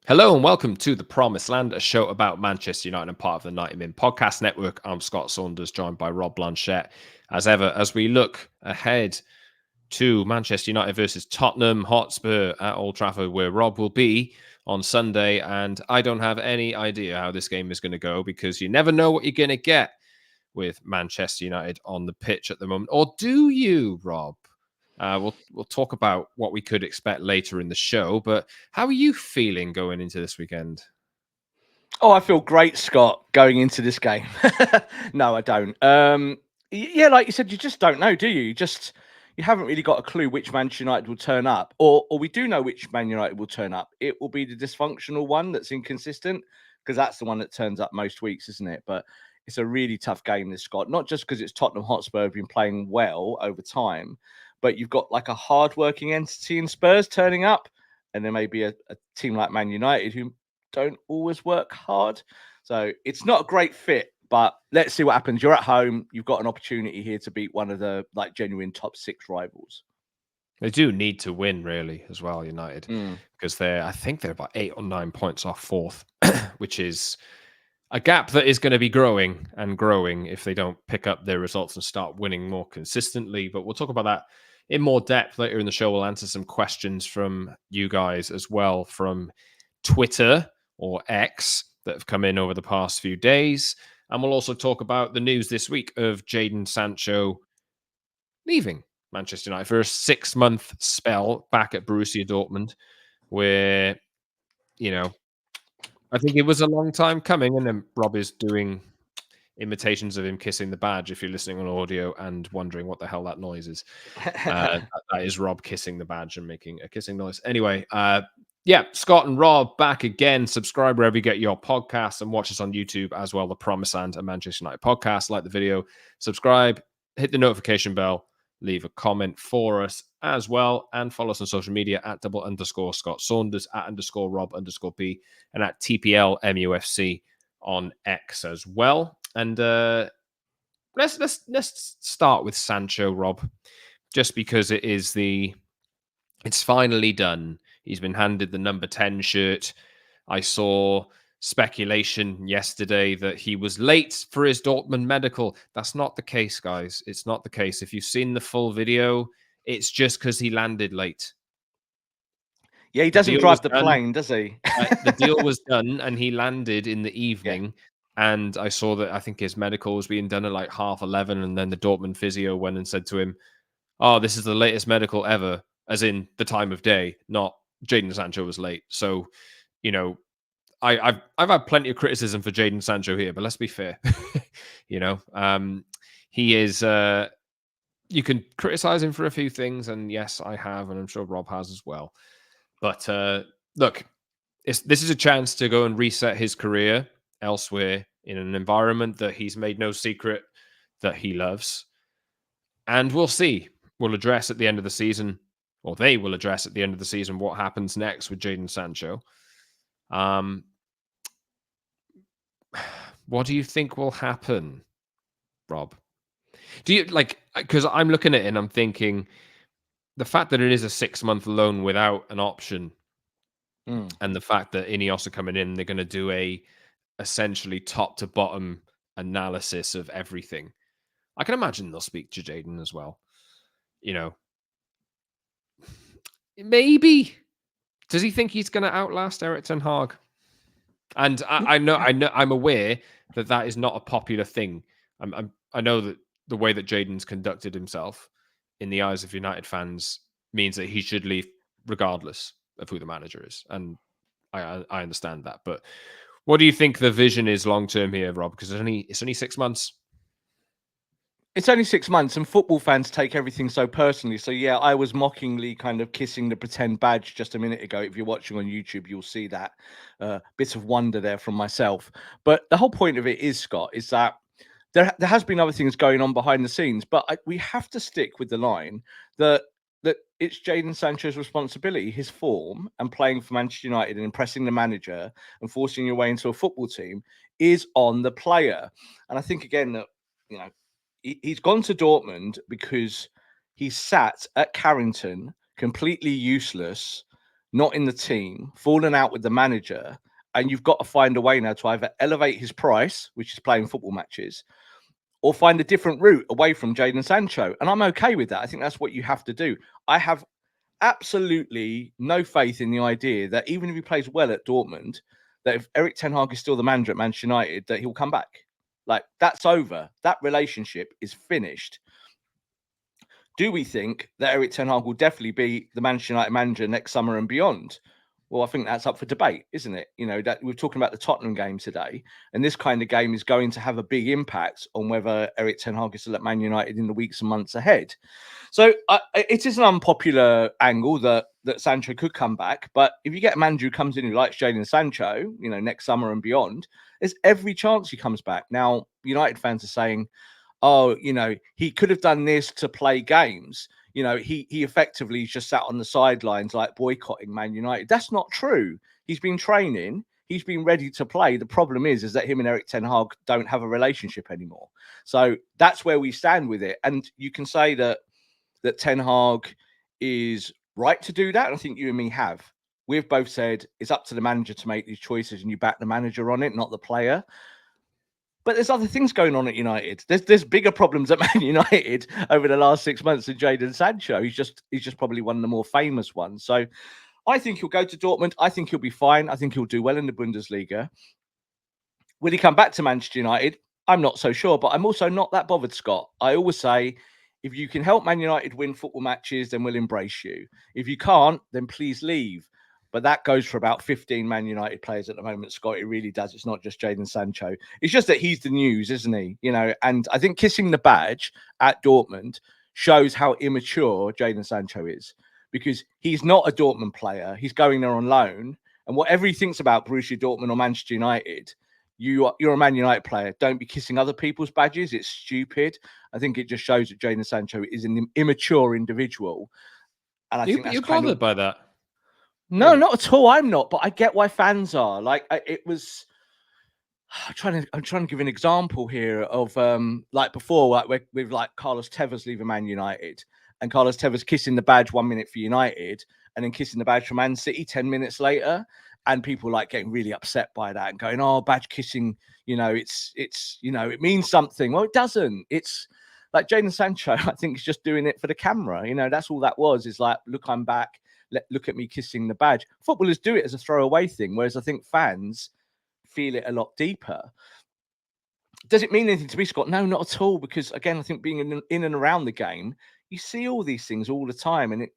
Hello and welcome to The Promised Land, a show about Manchester United and part of the 90 Min Podcast Network. I'm Scott Saunders, joined by Rob Blanchette. As ever, as we look ahead to Manchester United versus Tottenham Hotspur at Old Trafford, where Rob will be on Sunday. And I don't have any idea how this game is going to go because you never know what you're going to get with Manchester United on the pitch at the moment. Or do you, Rob? We'll talk about what we could expect later in the show, but how are you feeling going into this weekend? Oh, I feel great, Scott, going into this game. No, I don't. Yeah, like you said, you just don't know, do you? You haven't really got a clue which Manchester United will turn up, or we do know which Man United will turn up. It will be the dysfunctional one that's inconsistent, because that's the one that turns up most weeks, isn't it? But it's a really tough game, this Scott. Not just because it's Tottenham Hotspur have been playing well over time, but you've got like a hard-working entity in Spurs turning up, and there may be a team like Man United who don't always work hard. So it's not a great fit, but let's see what happens. You're at home. You've got an opportunity here to beat one of the genuine top six rivals. They do need to win, really, as well, United, Mm. because I think they're about 8 or 9 points off fourth, which is a gap that is going to be growing and growing if they don't pick up their results and start winning more consistently. But we'll talk about that in more depth later in the show. We'll answer some questions from you guys as well from Twitter or X that have come in over the past few days. And we'll also talk about the news this week of Jadon Sancho leaving Manchester United for a 6-month spell back at Borussia Dortmund, where, you know, I think it was a long time coming. And then Rob is doing imitations of him kissing the badge if you're listening on audio and wondering what the hell that noise is. That is Rob kissing the badge and making a kissing noise. Anyway, yeah, Scott and Rob back again. Subscribe wherever you get your podcasts and watch us on YouTube as well. The Promised Land and Manchester United podcast. Like the video, subscribe, hit the notification bell, leave a comment for us as well, and follow us on social media at @Scott Saunders, @_Rob_B, and at TPL MUFC on X as well. And let's start with Sancho, Rob, just because it's finally done. He's been handed the number 10 shirt. I saw speculation yesterday that he was late for his Dortmund medical. That's not the case, guys. It's not the case. If you've seen the full video, it's just because he landed late. Yeah, he The doesn't deal was drive the done. plane, does he? The deal was done, and he landed in the Yeah. evening. And I saw that I think his medical was being done at like 11:30, and then the Dortmund physio went and said to him, "Oh, this is the latest medical ever," as in the time of day, not Jadon Sancho was late. So, you know, I've had plenty of criticism for Jadon Sancho here, but let's be fair. He is. You can criticize him for a few things, and yes, I have, and I'm sure Rob has as well. But look, this is a chance to go and reset his career elsewhere in an environment that he's made no secret that he loves. And we'll see. We'll address at the end of the season, or they will address at the end of the season, what happens next with Jadon Sancho. What do you think will happen, Rob? Do you because I'm looking at it and I'm thinking the fact that it is a 6-month loan without an option, Mm. and the fact that Ineos are coming in, they're going to do a essentially top to bottom analysis of everything. I can imagine they'll speak to Jadon as well. You know, maybe. Does he think he's going to outlast Eric Ten Hag? And I know, I'm aware that is not a popular thing. I know that the way that Jadon's conducted himself in the eyes of United fans means that he should leave regardless of who the manager is, and I understand that. But what do you think the vision is long term here, Rob? Because it's only 6 months. It's only 6 months, and football fans take everything so personally. So yeah, I was mockingly kind of kissing the pretend badge just a minute ago. If you're watching on YouTube, you'll see that bit of wonder there from myself. But the whole point of it is, Scott, is that there has been other things going on behind the scenes, but we have to stick with the line that it's Jadon Sancho's responsibility, his form, and playing for Manchester United and impressing the manager and forcing your way into a football team is on the player. And I think again that he's gone to Dortmund because he sat at Carrington completely useless not in the team, fallen out with the manager, and you've got to find a way now to either elevate his price, which is playing football matches, or find a different route away from Jadon Sancho. And I'm okay with that. I think that's what you have to do. I have absolutely no faith in the idea that even if he plays well at Dortmund, that if Erik ten Hag is still the manager at Manchester United, that he'll come back. Like, that's over. That relationship is finished. Do we think that Erik ten Hag will definitely be the Manchester United manager next summer and beyond? Well, I think that's up for debate, isn't it? You know, that we're talking about the Tottenham game today, and this kind of game is going to have a big impact on whether Erik ten Hag is still at Man United in the weeks and months ahead. So it is an unpopular angle that Sancho could come back, but if you get a manager who comes in who likes Jadon Sancho, you know, next summer and beyond, there's every chance he comes back. Now, United fans are saying, oh, you know, he could have done this to play games. You know, he effectively just sat on the sidelines like boycotting Man United. That's not true. He's been training. He's been ready to play. The problem is that him and Erik ten Hag don't have a relationship anymore. So that's where we stand with it. And you can say that ten Hag is right to do that. And I think you and me have. We've both said it's up to the manager to make these choices, and you back the manager on it, not the player. But there's other things going on at United. There's bigger problems at Man United over the last 6 months than Jadon Sancho. He's just probably one of the more famous ones. So I think he'll go to Dortmund. I think he'll be fine. I think he'll do well in the Bundesliga. Will he come back to Manchester United? I'm not so sure, but I'm also not that bothered, Scott. I always say, if you can help Man United win football matches, then we'll embrace you. If you can't, then please leave. But that goes for about 15 Man United players at the moment, Scott. It really does. It's not just Jadon Sancho. It's just that he's the news, isn't he? You know, and I think kissing the badge at Dortmund shows how immature Jadon Sancho is, because he's not a Dortmund player. He's going there on loan. And whatever he thinks about Borussia Dortmund or Manchester United, you're a Man United player. Don't be kissing other people's badges. It's stupid. I think it just shows that Jadon Sancho is an immature individual. And I think that's you're bothered by that. No, not at all. I'm not, but I get why fans are. Like, it was. I'm trying to give an example here of like before, like with like Carlos Tevez leaving Man United, and Carlos Tevez kissing the badge 1 minute for United, and then kissing the badge for Man City 10 minutes later, and people like getting really upset by that and going, "Oh, badge kissing, you know, it's you know, it means something." Well, it doesn't. It's like Jadon Sancho. I think he's just doing it for the camera. You know, that's all that was. Is like, look, I'm back. Look at me kissing the badge. Footballers do it as a throwaway thing, whereas I think fans feel it a lot deeper. Does it mean anything to me, Scott? No, not at all. Because again, I think being in and around the game, you see all these things all the time, and it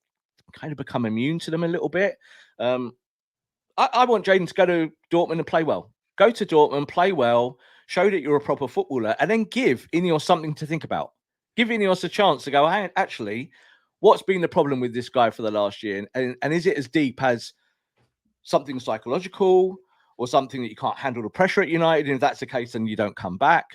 kind of become immune to them a little bit. I want Jadon to go to Dortmund and play well. Go to Dortmund, play well, show that you're a proper footballer, and then give Ineos something to think about. Give Ineos a chance to go, hey, actually, what's been the problem with this guy for the last year? And is it as deep as something psychological, or something that you can't handle the pressure at United? And if that's the case, then you don't come back.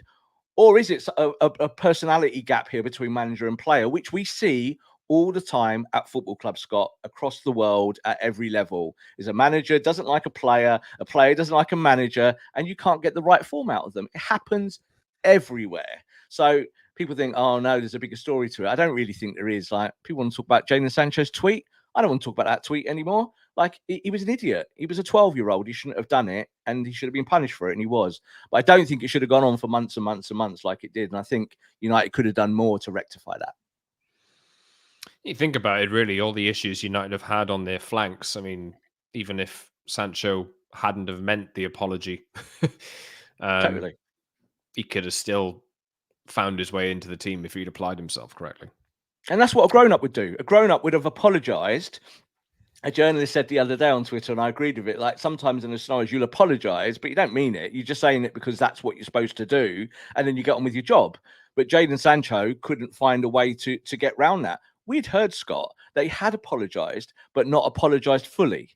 Or is it a personality gap here between manager and player, which we see all the time at football clubs, Scott, across the world at every level? Is a manager doesn't like a player doesn't like a manager, and you can't get the right form out of them. It happens everywhere. So people think, oh no, there's a bigger story to it. I don't really think there is. Like, people want to talk about Jadon Sancho's tweet. I don't want to talk about that tweet anymore. Like, he was an idiot. He was a 12-year-old. He shouldn't have done it, and he should have been punished for it, and he was. But I don't think it should have gone on for months and months and months like it did. And I think United could have done more to rectify that. You think about it, really, all the issues United have had on their flanks. I mean, even if Sancho hadn't have meant the apology, Totally. he could have still found his way into the team if he'd applied himself correctly. And that's what a grown-up would do. A grown-up would have apologised. A journalist said the other day on Twitter, and I agreed with it, like, sometimes in the scenarios you'll apologise, but you don't mean it. You're just saying it because that's what you're supposed to do, and then you get on with your job. But Jadon Sancho couldn't find a way to get round that. We'd heard, Scott, that he had apologised, but not apologised fully.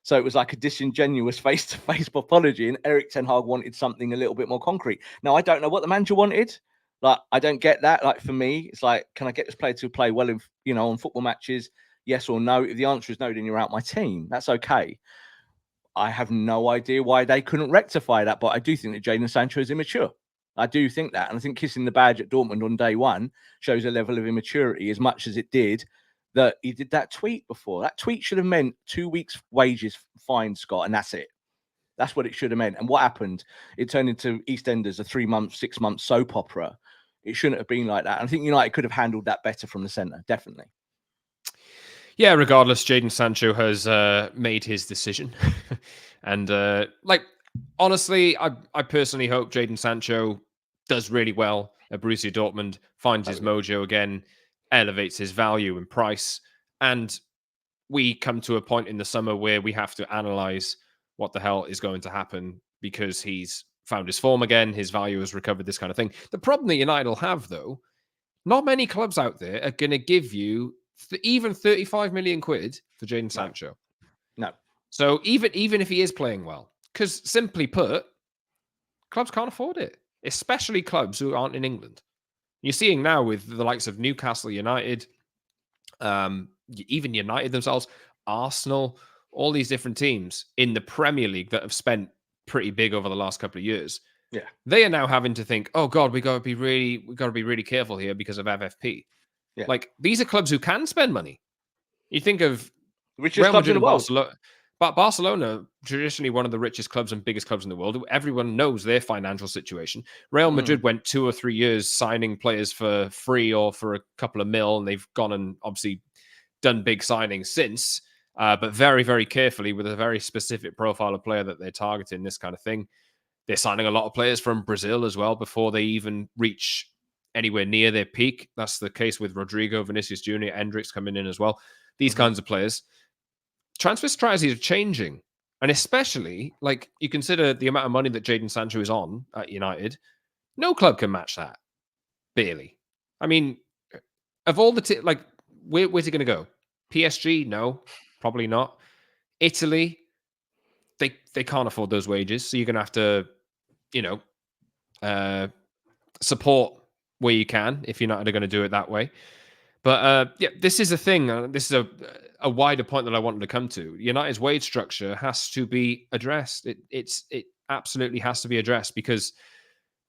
So it was like a disingenuous face-to-face apology, and Erik ten Hag wanted something a little bit more concrete. Now, I don't know what the manager wanted. Like, I don't get that. Like, for me, it's like, can I get this player to play well in, you know, on football matches? Yes or no? If the answer is no, then you're out my team. That's okay. I have no idea why they couldn't rectify that, but I do think that Jadon Sancho is immature. I do think that. And I think kissing the badge at Dortmund on day one shows a level of immaturity as much as it did that he did that tweet before. That tweet should have meant 2 weeks' wages fine, Scott, and that's it. That's what it should have meant. And what happened? It turned into EastEnders, a 3-month, 6-month soap opera. It shouldn't have been like that. And I think United could have handled that better from the centre, definitely. Yeah, regardless, Jadon Sancho has made his decision. And honestly, I personally hope Jadon Sancho does really well at Borussia Dortmund, finds his mojo again, elevates his value and price. And we come to a point in the summer where we have to analyze what the hell is going to happen because he's found his form again, his value has recovered, this kind of thing. The problem that United will have, though, not many clubs out there are going to give you even 35 million quid for Jadon Sancho. No. So even if he is playing well, because simply put, clubs can't afford it, especially clubs who aren't in England. You're seeing now with the likes of Newcastle United, even United themselves, Arsenal, all these different teams in the Premier League that have spent pretty big over the last couple of years. Yeah, they are now having to think, oh God, we got to be really careful here because of FFP. Yeah. Like these are clubs who can spend money. You think of richest clubs in the world. But Barcelona, traditionally one of the richest clubs and biggest clubs in the world. Everyone knows their financial situation. Real Madrid went 2 or 3 years signing players for free or for a couple of mil, and they've gone and obviously done big signings since, but very, very carefully with a very specific profile of player that they're targeting, this kind of thing. They're signing a lot of players from Brazil as well before they even reach anywhere near their peak. That's the case with Rodrigo, Vinicius Jr., Hendricks coming in as well. These kinds of players. Transfer strategies are changing. And especially, like, you consider the amount of money that Jadon Sancho is on at United. No club can match that. Barely. I mean, of all the... where's he going to go? PSG? No. Probably not. Italy? They can't afford those wages. So you're going to have to, support where you can if you're not going to do it that way. But this is a thing. This is a wider point that I wanted to come to. United's wage structure has to be addressed. It absolutely has to be addressed because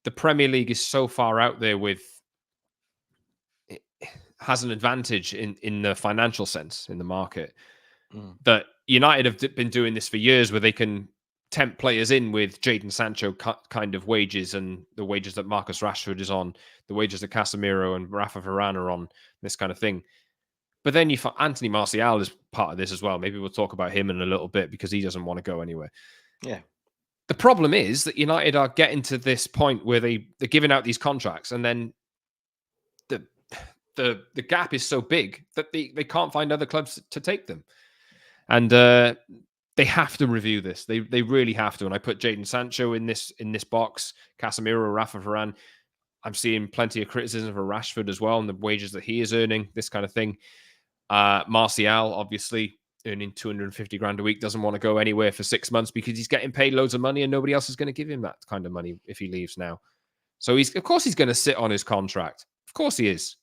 the Premier League is so far out there it has an advantage in the financial sense in the market that United have been doing this for years where they can tempt players in with Jadon Sancho kind of wages and the wages that Marcus Rashford is on, the wages that Casemiro and Rafa Varane are on, this kind of thing. But then you find Anthony Martial is part of this as well. Maybe we'll talk about him in a little bit because he doesn't want to go anywhere. Yeah. The problem is that United are getting to this point where they're giving out these contracts and then the gap is so big that they can't find other clubs to take them. And they have to review this. They really have to. And I put Jadon Sancho in this box, Casemiro, Rafa Varane. I'm seeing plenty of criticism for Rashford as well and the wages that he is earning, this kind of thing. Martial, obviously, earning 250 grand a week, doesn't want to go anywhere for 6 months because he's getting paid loads of money and nobody else is going to give him that kind of money if he leaves now. So of course he's going to sit on his contract. Of course he is.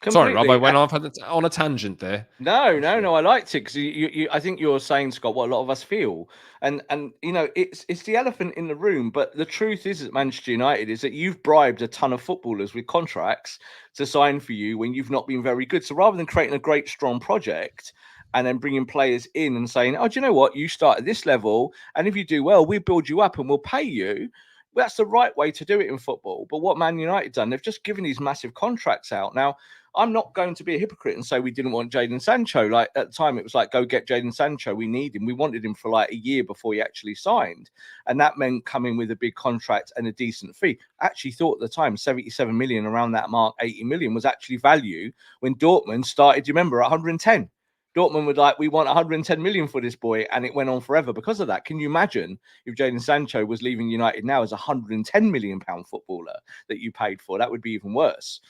Completely. Sorry, Rob, I went off on a tangent there. No, I liked it because I think you're saying, Scott, what a lot of us feel, and it's the elephant in the room. But the truth is, at Manchester United, is that you've bribed a ton of footballers with contracts to sign for you when you've not been very good. So rather than creating a great, strong project and then bringing players in and saying, "Oh, do you know what? You start at this level, and if you do well, we'll build you up and we'll pay you." That's the right way to do it in football. But what Man United done, they've just given these massive contracts out. Now, I'm not going to be a hypocrite and say we didn't want Jadon Sancho. Like at the time, it was like, go get Jadon Sancho. We need him. We wanted him for like a year before he actually signed. And that meant coming with a big contract and a decent fee. Actually thought at the time, 77 million, around that mark, 80 million was actually value when Dortmund started, do you remember, 110? Dortmund were like, we want 110 million for this boy, and it went on forever because of that. Can you imagine if Jadon Sancho was leaving United now as a 110 million pound footballer that you paid for? That would be even worse.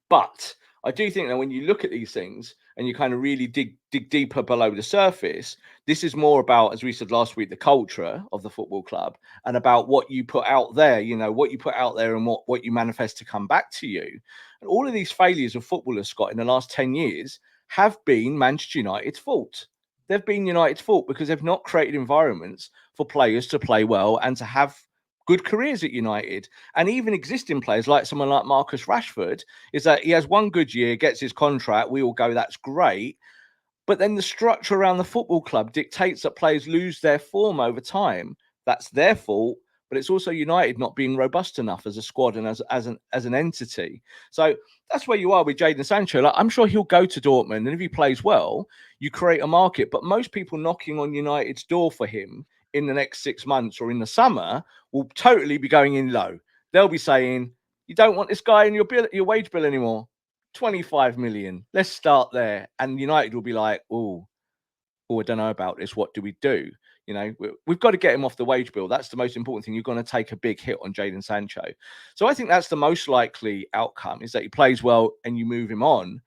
But I do think that when you look at these things and you kind of really dig deeper below the surface, this is more about, as we said last week, the culture of the football club and about what you put out there, what you put out there and what you manifest to come back to you. And all of these failures of footballers, Scott, in the last 10 years have been Manchester United's fault. They've been United's fault because they've not created environments for players to play well and to have good careers at United. And even existing players like someone like Marcus Rashford, is that he has one good year, gets his contract, we all go, that's great. But then the structure around the football club dictates that players lose their form over time. That's their fault, but it's also United not being robust enough as a squad and as an entity. So that's where you are with Jadon Sancho. Like, I'm sure he'll go to Dortmund, and if he plays well, you create a market. But most people knocking on United's door for him in the next 6 months or in the summer will totally be going in low. They'll be saying, "You don't want this guy in your wage bill anymore. 25 million. Let's start there." And United will be like, oh, I don't know about this. What do we do? You know, we've got to get him off the wage bill. That's the most important thing. You're going to take a big hit on Jadon Sancho. So I think that's the most likely outcome, is that he plays well and you move him on.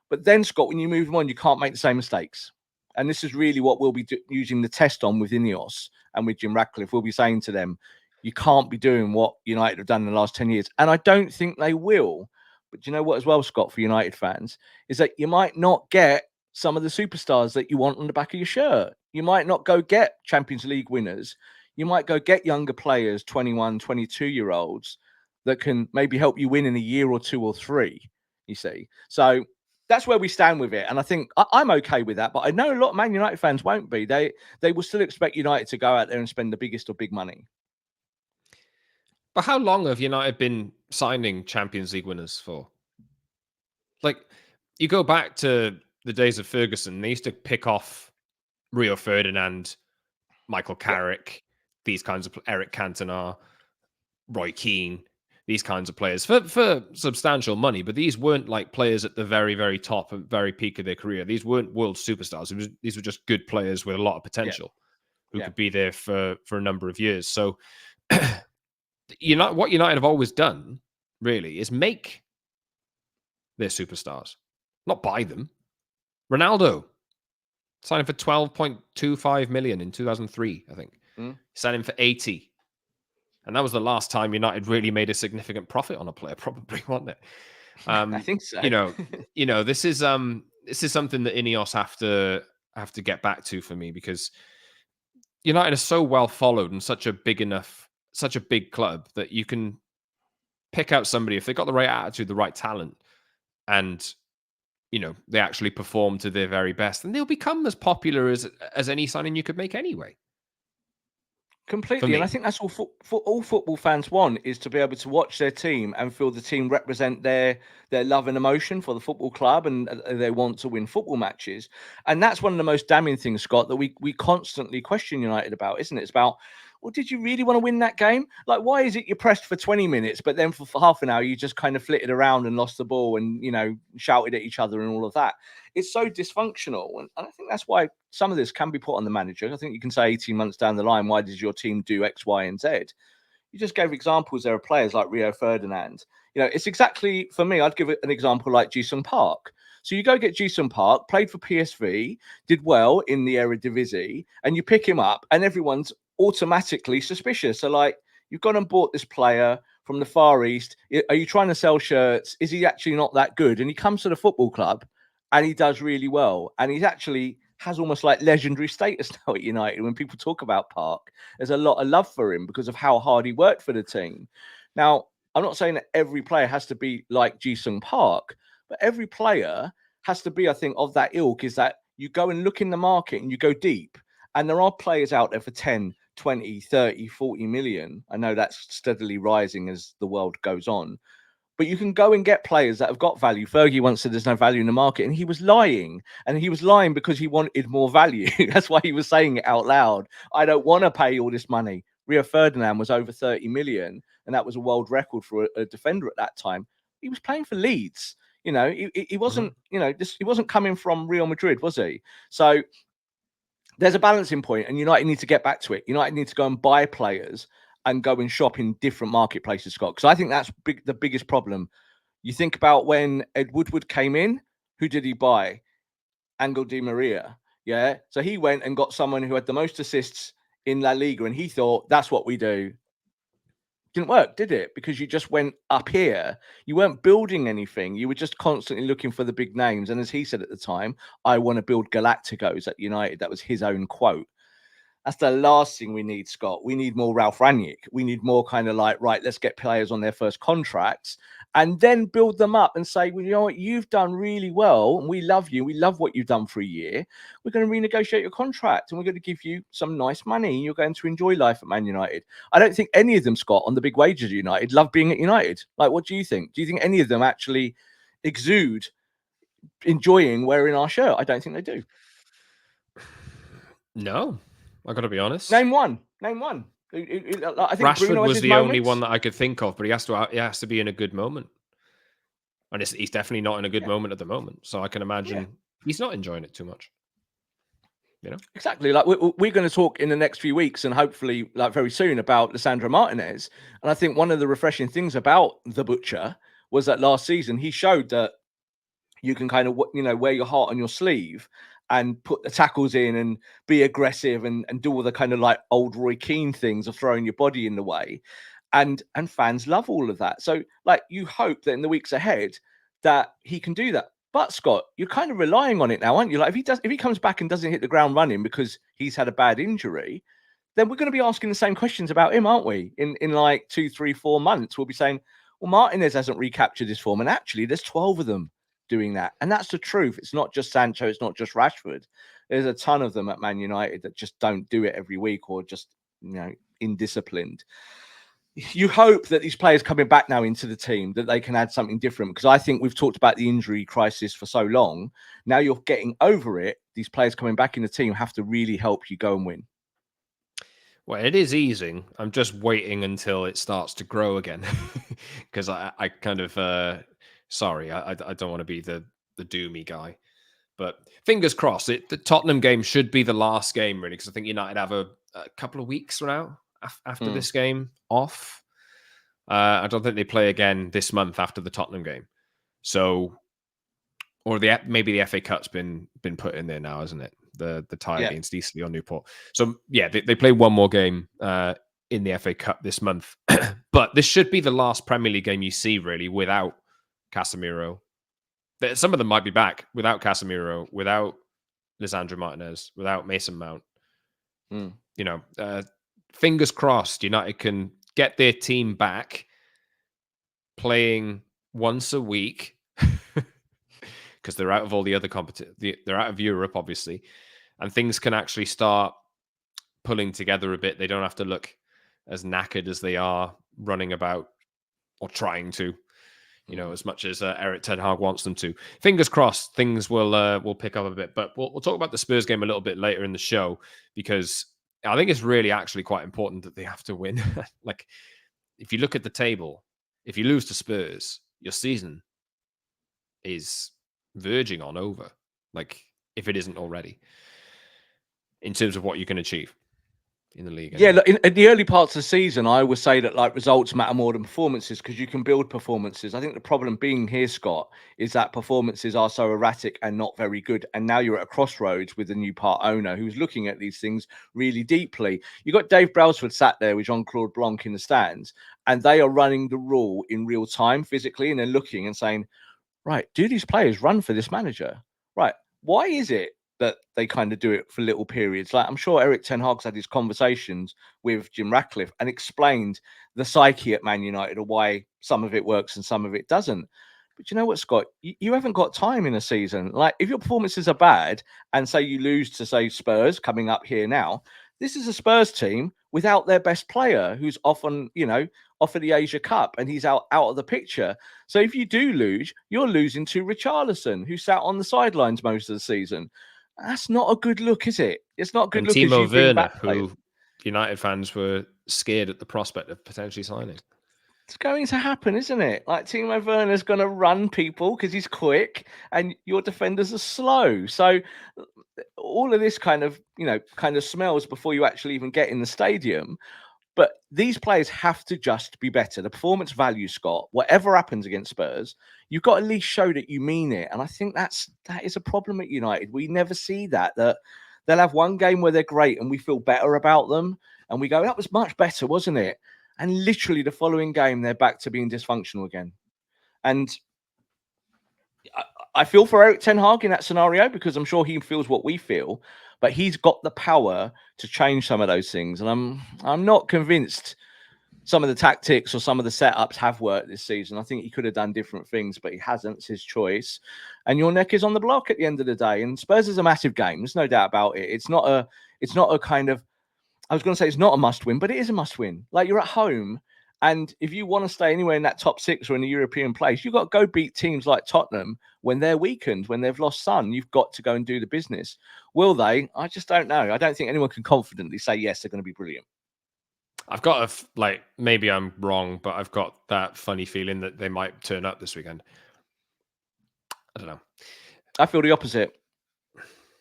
But then, Scott, when you move him on, you can't make the same mistakes. And this is really what we'll be using the test on with Ineos and with Jim Ratcliffe. We'll be saying to them, you can't be doing what United have done in the last 10 years. And I don't think they will. But you know what, as well, Scott, for United fans, is that you might not get some of the superstars that you want on the back of your shirt. You might not go get Champions League winners. You might go get younger players, 21, 22-year-olds, that can maybe help you win in a year or 2 or 3, you see. So that's where we stand with it. And I think I'm okay with that. But I know a lot of Man United fans won't be. They will still expect United to go out there and spend the biggest of big money. But how long have United been signing Champions League winners for? Like, you go back to the days of Ferguson, they used to pick off Rio Ferdinand, Michael Carrick, these kinds of Eric Cantona, Roy Keane, these kinds of players for substantial money. But these weren't like players at the very, very top and very peak of their career. These weren't world superstars. These were just good players with a lot of potential who could be there for a number of years. So what United have always done, really, is make their superstars, not buy them. Ronaldo signed him for 12.25 million in 2003, I think. Signed him for 80. And that was the last time United really made a significant profit on a player, probably, wasn't it? I think so. This is something that Ineos have to get back to for me, because United are so well followed and such a big club that you can pick out somebody if they've got the right attitude, the right talent, and they actually perform to their very best, and they'll become as popular as any signing you could make anyway. Completely. And I think that's all football fans want, is to be able to watch their team and feel the team represent their love and emotion for the football club, and they want to win football matches. And that's one of the most damning things, Scott, that we constantly question United about, isn't it? It's about, well, did you really want to win that game? Like, why is it you pressed for 20 minutes, but then for half an hour, you just kind of flitted around and lost the ball and, shouted at each other and all of that? It's so dysfunctional. And I think that's why some of this can be put on the manager. I think you can say 18 months down the line, why did your team do X, Y, and Z? You just gave examples there of players like Rio Ferdinand. It's exactly, for me, I'd give it an example like Jisung Park. So you go get Jisung Park, played for PSV, did well in the Eredivisie, and you pick him up and everyone's automatically suspicious. So, like, you've gone and bought this player from the Far East. Are you trying to sell shirts? Is he actually not that good? And he comes to the football club and he does really well. And he's actually has almost like legendary status now at United. When people talk about Park, there's a lot of love for him because of how hard he worked for the team. Now, I'm not saying that every player has to be like Jisung Park, but every player has to be, I think, of that ilk, is that you go and look in the market and you go deep. And there are players out there for 10, 20, 30, 40 million. I know that's steadily rising as the world goes on. But you can go and get players that have got value. Fergie once said there's no value in the market, and he was lying. And he was lying because he wanted more value. That's why he was saying it out loud. I don't want to pay all this money. Rio Ferdinand was over 30 million, and that was a world record for a defender at that time. He was playing for Leeds. He wasn't, he wasn't coming from Real Madrid, was he? So there's a balancing point, and United need to get back to it. United need to go and buy players and go and shop in different marketplaces, Scott, because I think that's the biggest problem. You think about when Ed Woodward came in, who did he buy? Angel Di Maria. Yeah. So he went and got someone who had the most assists in La Liga, and he thought, that's what we do. Didn't work, did it? Because you just went up here. You weren't building anything. You were just constantly looking for the big names. And as he said at the time, I want to build Galacticos at United. That was his own quote. That's the last thing we need, Scott. We need more Ralph Rangnick. We need more kind of like, right, let's get players on their first contracts and then build them up and say, well, you know what, you've done really well and we love you. We love what you've done for a year. We're going to renegotiate your contract and we're going to give you some nice money. And you're going to enjoy life at Man United. I don't think any of them, Scott, on the big wages at United, love being at United. Like, what do you think? Do you think any of them actually exude enjoying wearing our shirt? I don't think they do. No, I got to be honest. Name one. I think Rashford Bruno was has the only moments. one that I could think of, but he has to be in a good moment, and he's definitely not in a good moment at the moment. So I can imagine he's not enjoying it too much. You know, exactly. Like we're going to talk in the next few weeks, and hopefully, like very soon, about Lisandro Martinez. And I think one of the refreshing things about the Butcher was that last season he showed that you can kind of, you know, wear your heart on your sleeve and put the tackles in and be aggressive and do all the kind of like old Roy Keane things of throwing your body in the way. And fans love all of that. So like you hope that in the weeks ahead that he can do that. But Scott, you're kind of relying on it now, aren't you? Like if he comes back and doesn't hit the ground running because he's had a bad injury, then we're going to be asking the same questions about him, aren't we? In like 2, 3, 4 months, we'll be saying, well, Martinez hasn't recaptured his form. And actually, there's 12 of them doing that. And that's the truth. It's not just Sancho. It's not just Rashford. There's a ton of them at Man United that just don't do it every week or just, you know, indisciplined. You hope that these players coming back now into the team, that they can add something different. Because I think we've talked about the injury crisis for so long. Now you're getting over it. These players coming back in the team have to really help you go and win. well, it is easing. I'm just waiting until it starts to grow again, because I kind of sorry, I don't want to be the doomy guy, but fingers crossed. The Tottenham game should be the last game, really, because I think United have a couple of weeks from now after this game off. I don't think they play again this month after the Tottenham game. So, or maybe the FA Cup's been put in there now, isn't it? The tie against Eastleigh or Newport. So yeah, they play one more game in the FA Cup this month. But this should be the last Premier League game you see, really, without Casemiro. Some of them might be back without Casemiro, without Lisandro Martinez, without Mason Mount. You know, fingers crossed United can get their team back playing once a week, because they're out of all the other they're out of Europe, obviously, and things can actually start pulling together a bit. They don't have to look as knackered as they are running about or trying to, you know, as much as Eric Ten Hag wants them to. Fingers crossed, things will pick up a bit. But we'll talk about the Spurs game a little bit later in the show, because I think it's really actually quite important that they have to win. Like, if you look at the table, if you lose to Spurs, your season is verging on over, like, if it isn't already, in terms of what you can achieve in the league. Yeah, look, in the early parts of the season, I would say that like results matter more than performances because you can build performances. I think the problem being here, Scott, is that performances are so erratic and not very good. And now you're at a crossroads with a new part owner who's looking at these things really deeply. You got Dave Brailsford sat there with Jean-Claude Blanc in the stands, and they are running the rule in real time physically, and they're looking and saying, right, do these players run for this manager? Right, why is it that they kind of do it for little periods? Like, I'm sure Eric Ten Hag's had his conversations with Jim Ratcliffe and explained the psyche at Man United or why some of it works and some of it doesn't. But you know what, Scott? You haven't got time in a season. Like, if your performances are bad and say you lose to, say, Spurs coming up here now, this is a Spurs team without their best player who's off on, you know, off of the Asia Cup and he's out of the picture. So if you do lose, you're losing to Richarlison, who sat on the sidelines most of the season. That's not a good look, is it? It's not a good And look as Timo you bring Werner, back players. who United fans were scared at the prospect of potentially signing. It's going to happen, isn't it? Like, Timo Werner's going to run people because he's quick and your defenders are slow. So all of this kind of smells before you actually even get in the stadium. But these players have to just be better. The performance value, Scott, whatever happens against Spurs, you've got to at least show that you mean it. And I think that is a problem at United. We never see that they'll have one game where they're great and we feel better about them. And we go, that was much better, wasn't it? And literally the following game, they're back to being dysfunctional again. And I feel for Eric Ten Hag in that scenario because I'm sure he feels what we feel, but he's got the power to change some of those things, and I'm not convinced some of the tactics or some of the setups have worked this season. I think he could have done different things, but he hasn't. It's his choice. And your neck is on the block at the end of the day. And Spurs is a massive game. There's no doubt about it. It's not a kind of, I was going to say it's not a must win, but it is a must win. Like, you're at home. And if you want to stay anywhere in that top six or in the European place, you've got to go beat teams like Tottenham when they're weakened, when they've lost Son. You've got to go and do the business. Will they? I just don't know. I don't think anyone can confidently say, yes, they're going to be brilliant. I've got maybe I'm wrong, but I've got that funny feeling that they might turn up this weekend. I don't know. I feel the opposite.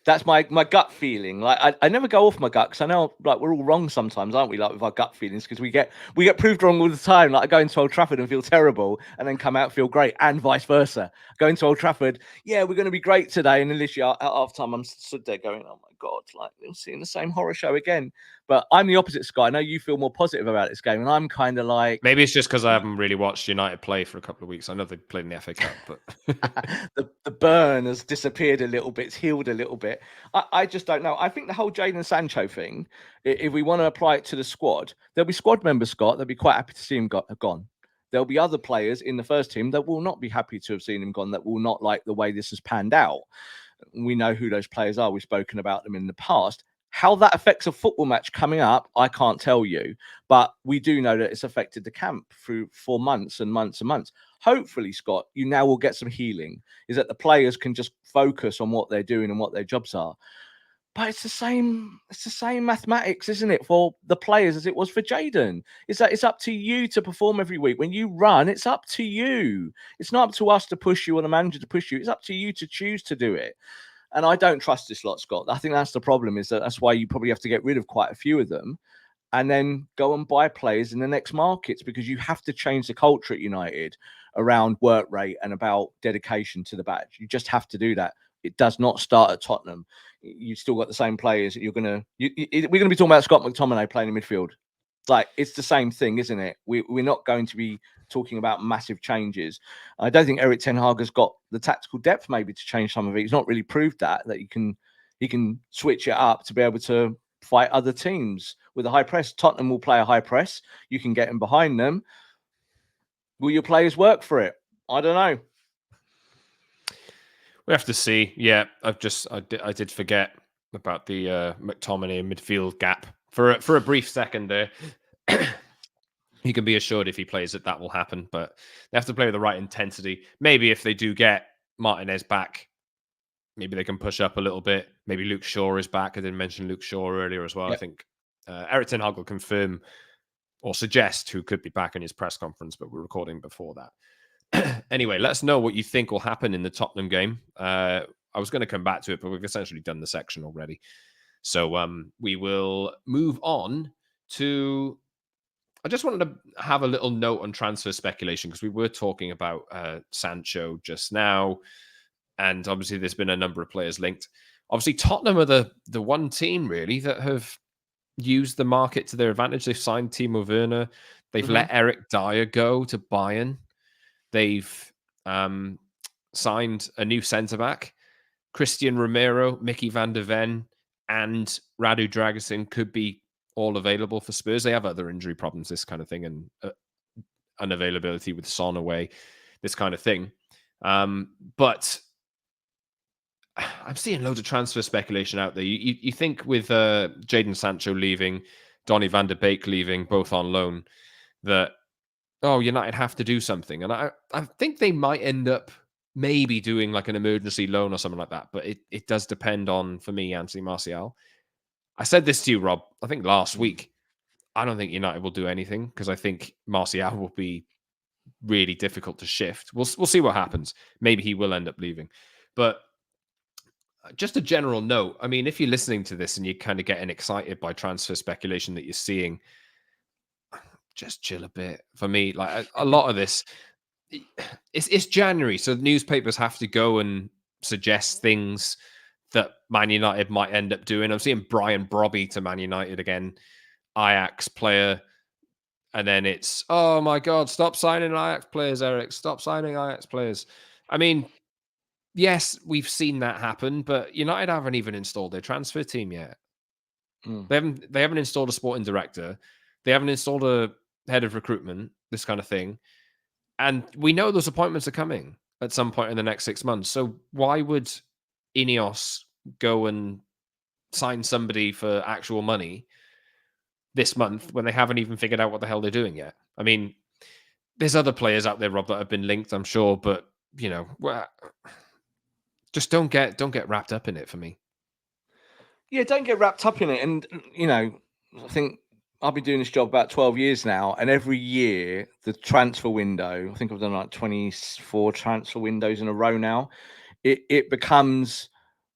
That's my gut feeling. Like, I never go off my gut because I know, like, we're all wrong sometimes, aren't we? Like, with our gut feelings, because we get proved wrong all the time. Like, I go into Old Trafford and feel terrible, and then come out and feel great, and vice versa. Go into Old Trafford, yeah, we're going to be great today, and then literally at half time, I'm stood there going, oh my god, like, we're seeing the same horror show again. But I'm the opposite, Sky. I know you feel more positive about this game, and I'm kind of like, maybe it's just because I haven't really watched United play for a couple of weeks. I know they played in the FA Cup, but the burn has disappeared a little bit, it's healed a little bit. I just don't know. I think the whole Jadon Sancho thing, if we want to apply it to the squad, there'll be squad members, Scott, they'll be quite happy to see him gone. There'll be other players in the first team that will not be happy to have seen him gone, that will not like the way this has panned out. We know who those players are. We've spoken about them in the past. How that affects a football match coming up, I can't tell you. But we do know that it's affected the camp for months and months and months. Hopefully, Scott, you now will get some healing, is that the players can just focus on what they're doing and what their jobs are. But it's the same mathematics, isn't it, for the players as it was for Jadon? Is that it's up to you to perform every week. When you run, it's up to you. It's not up to us to push you or the manager to push you. It's up to you to choose to do it. And I don't trust this lot, Scott. I think that's the problem, is that's why you probably have to get rid of quite a few of them and then go and buy players in the next markets, because you have to change the culture at United around work rate and about dedication to the badge. You just have to do that. It does not start at Tottenham. You've still got the same players. We're going to be talking about Scott McTominay playing in midfield. Like, it's the same thing, isn't it? We're not going to be talking about massive changes. I don't think Eric Ten Hag has got the tactical depth maybe to change some of it. He's not really proved that he can switch it up to be able to fight other teams with a high press. Tottenham will play a high press. You can get in behind them. Will your players work for it? I don't know. we have to see. Yeah, I did forget about the McTominay midfield gap for a brief second there. He can be assured if he plays that will happen, but they have to play with the right intensity. Maybe if they do get Martinez back, maybe they can push up a little bit. Maybe Luke Shaw is back. I didn't mention Luke Shaw earlier as well. Yep. I think Eric Ten Hag will confirm or suggest who could be back in his press conference, but we're recording before that. Anyway, let us know what you think will happen in the Tottenham game. I was going to come back to it, but we've essentially done the section already. So we will move on to... I just wanted to have a little note on transfer speculation, because we were talking about Sancho just now, and obviously there's been a number of players linked. Obviously, Tottenham are the one team really that have used the market to their advantage. They've signed Timo Werner. They've let Eric Dyer go to Bayern. They've signed a new centre-back. Christian Romero, Mickey van der Ven, and Radu Dragusin could be all available for Spurs. They have other injury problems, this kind of thing, and unavailability with Son away, this kind of thing. But I'm seeing loads of transfer speculation out there. You think with Jadon Sancho leaving, Donny van der Beek leaving, both on loan, that, United have to do something. And I think they might end up maybe doing like an emergency loan or something like that. But it does depend on, for me, Anthony Martial. I said this to you, Rob, I think last week. I don't think United will do anything, because I think Martial will be really difficult to shift. We'll see what happens. Maybe he will end up leaving. But just a general note, I mean, if you're listening to this and you're kind of getting excited by transfer speculation that you're seeing, just chill a bit. For me, like a lot of this, it's January, so the newspapers have to go and suggest things that Man United might end up doing. I'm seeing Brian Brobby to Man United again, Ajax player, and then it's, oh my God, stop signing Ajax players, Eric. Stop signing Ajax players. I mean, yes, we've seen that happen, but United haven't even installed their transfer team yet. Mm. They haven't installed a sporting director. They haven't installed a head of recruitment, this kind of thing. And we know those appointments are coming at some point in the next 6 months. So why would Ineos go and sign somebody for actual money this month when they haven't even figured out what the hell they're doing yet? I mean, there's other players out there, Rob, that have been linked, I'm sure, but just don't get wrapped up in it for me. Yeah, don't get wrapped up in it. And, I think I've been doing this job about 12 years now, and every year the transfer window, I think I've done like 24 transfer windows in a row now, it becomes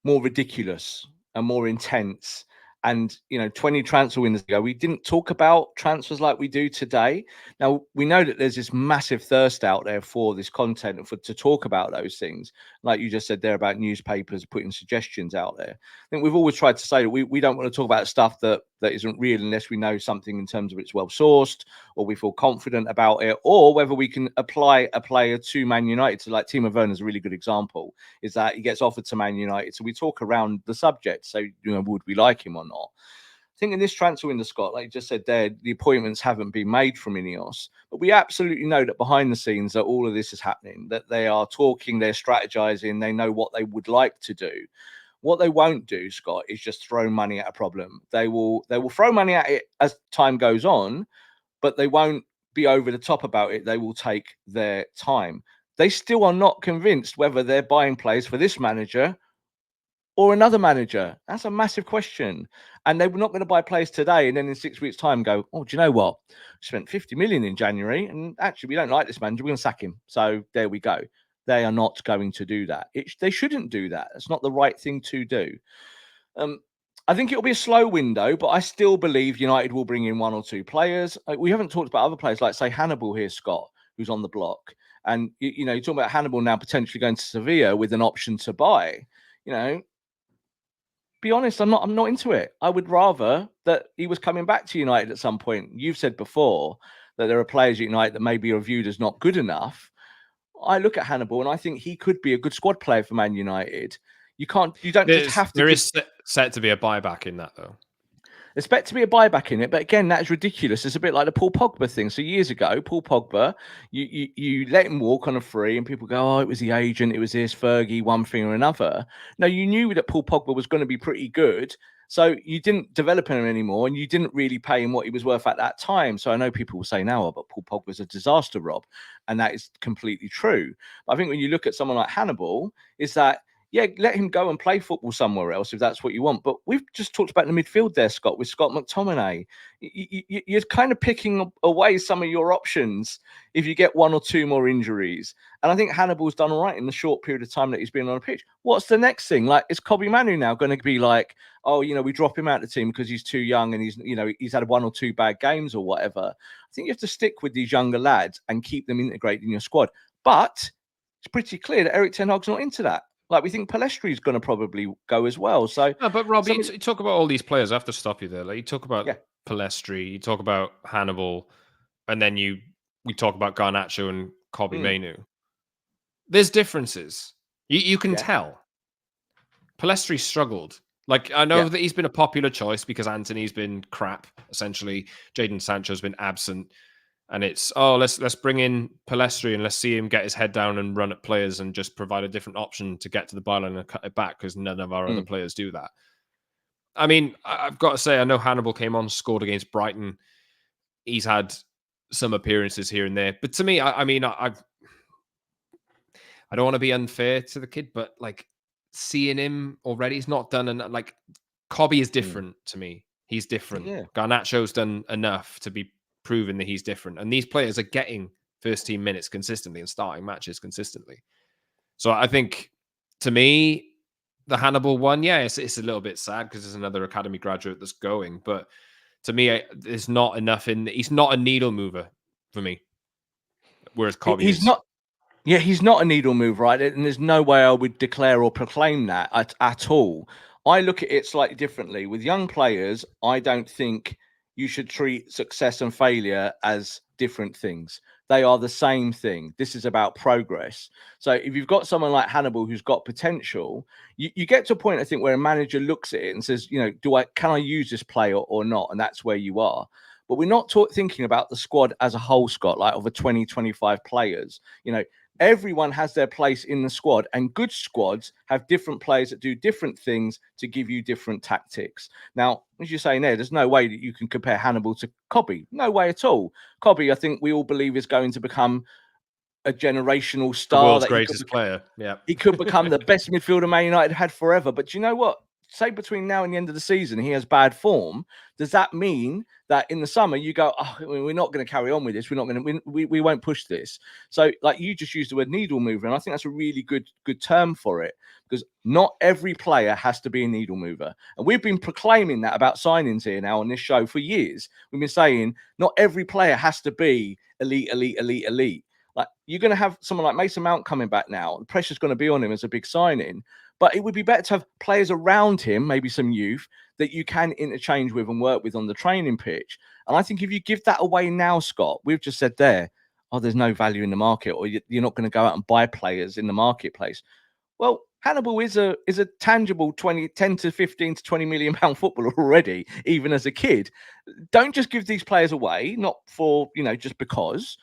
more ridiculous and more intense. And 20 transfer windows ago, we didn't talk about transfers like we do today. Now we know that there's this massive thirst out there for this content and to talk about those things, like you just said there about newspapers putting suggestions out there. I think we've always tried to say that we don't want to talk about stuff that isn't real unless we know something in terms of it's well sourced, or we feel confident about it, or whether we can apply a player to Man United. So like Timo Werner is a really good example, is that he gets offered to Man United. So we talk around the subject. So, would we like him or not? I think in this transfer window, Scott, like you just said there, the appointments haven't been made from Ineos, but we absolutely know that behind the scenes that all of this is happening, that they are talking, they're strategizing, they know what they would like to do. What they won't do, Scott, is just throw money at a problem. They will throw money at it as time goes on, but they won't be over the top about it. They will take their time. They still are not convinced whether they're buying players for this manager or another manager. That's a massive question. And they were not going to buy players today and then in 6 weeks' time go, oh, do you know what? We spent 50 million in January and actually we don't like this manager. We're going to sack him. So there we go. They are not going to do that. They shouldn't do that. It's not the right thing to do. I think it'll be a slow window, but I still believe United will bring in one or two players. We haven't talked about other players, like, say, Hannibal here, Scott, who's on the block. And, you're talking about Hannibal now potentially going to Sevilla with an option to buy. Be honest, I'm not into it. I would rather that he was coming back to United at some point. You've said before that there are players at United that maybe are viewed as not good enough. I look at Hannibal and I think he could be a good squad player for Man United. You don't just have to. There is set to be a buyback in that, though. Expect to be a buyback in it, but again, that's ridiculous. It's a bit like the Paul Pogba thing. So years ago, Paul Pogba, you let him walk on a free, and people go, "Oh, it was the agent, it was this Fergie, one thing or another." No, you knew that Paul Pogba was going to be pretty good, so you didn't develop him anymore, and you didn't really pay him what he was worth at that time. So I know people will say now, "Oh, but Paul Pogba's a disaster, Rob," and that is completely true. But I think when you look at someone like Hannibal, is that, yeah, let him go and play football somewhere else if that's what you want. But we've just talked about the midfield there, Scott, with Scott McTominay. You're kind of picking away some of your options if you get one or two more injuries. And I think Hannibal's done all right in the short period of time that he's been on a pitch. What's the next thing? Like, is Kobe Manu now going to be like, oh, we drop him out of the team because he's too young and he's had one or two bad games or whatever? I think you have to stick with these younger lads and keep them integrated in your squad. But it's pretty clear that Eric Ten Hag's not into that. Like, we think Palestri is going to probably go as well. So, no, but Rob, you talk about all these players. I have to stop you there. Like, you talk about Palestri, you talk about Hannibal, and then we talk about Garnacho and Kobe Manu. There's differences. You can tell. Palestri struggled. Like, I know that he's been a popular choice because Anthony's been crap, essentially. Jadon Sancho's been absent. And it's, let's bring in Palestri and let's see him get his head down and run at players and just provide a different option to get to the byline and cut it back because none of our other players do that. I mean, I've got to say, I know Hannibal came on, scored against Brighton. He's had some appearances here and there. But to me, I don't want to be unfair to the kid, but like seeing him already, he's not done enough. Like, Kobe is different to me. He's different. Yeah. Garnacho's done enough to be proven that he's different. And these players are getting first team minutes consistently and starting matches consistently. So I think, to me, the Hannibal one, it's a little bit sad because there's another academy graduate that's going. But to me, there's not enough he's not a needle mover for me. Whereas Kobe is. Not. Yeah, he's not a needle mover, right? And there's no way I would declare or proclaim that at all. I look at it slightly differently. With young players, I don't think you should treat success and failure as different things. They are the same thing. This is about progress. So if you've got someone like Hannibal who's got potential, you get to a point, I think, where a manager looks at it and says, can I use this player or not? And that's where you are. But we're not thinking about the squad as a whole, Scott, like over 20, 25 players. Everyone has their place in the squad, and good squads have different players that do different things to give you different tactics. Now, as you're saying there's no way that you can compare Hannibal to Cobby. No way at all. Cobby, I think we all believe, is going to become a generational star. The world's greatest player. Yeah. He could become the best midfielder Man United had forever. But do you know what? Say between now and the end of the season, he has bad form. Does that mean that in the summer you go, we're not going to carry on with this? We're not going to, we won't push this. So, like you just used the word needle mover, and I think that's a really good term for it, because not every player has to be a needle mover. And we've been proclaiming that about signings here now on this show for years. We've been saying not every player has to be elite. Like, you're going to have someone like Mason Mount coming back now. The pressure's going to be on him as a big signing. But it would be better to have players around him, maybe some youth, that you can interchange with and work with on the training pitch. And I think if you give that away now, Scott, we've just said there, there's no value in the market, or you're not going to go out and buy players in the marketplace. Well, Hannibal is a tangible 10 to 15 to 20 million pound footballer already, even as a kid. Don't just give these players away, not for, just because.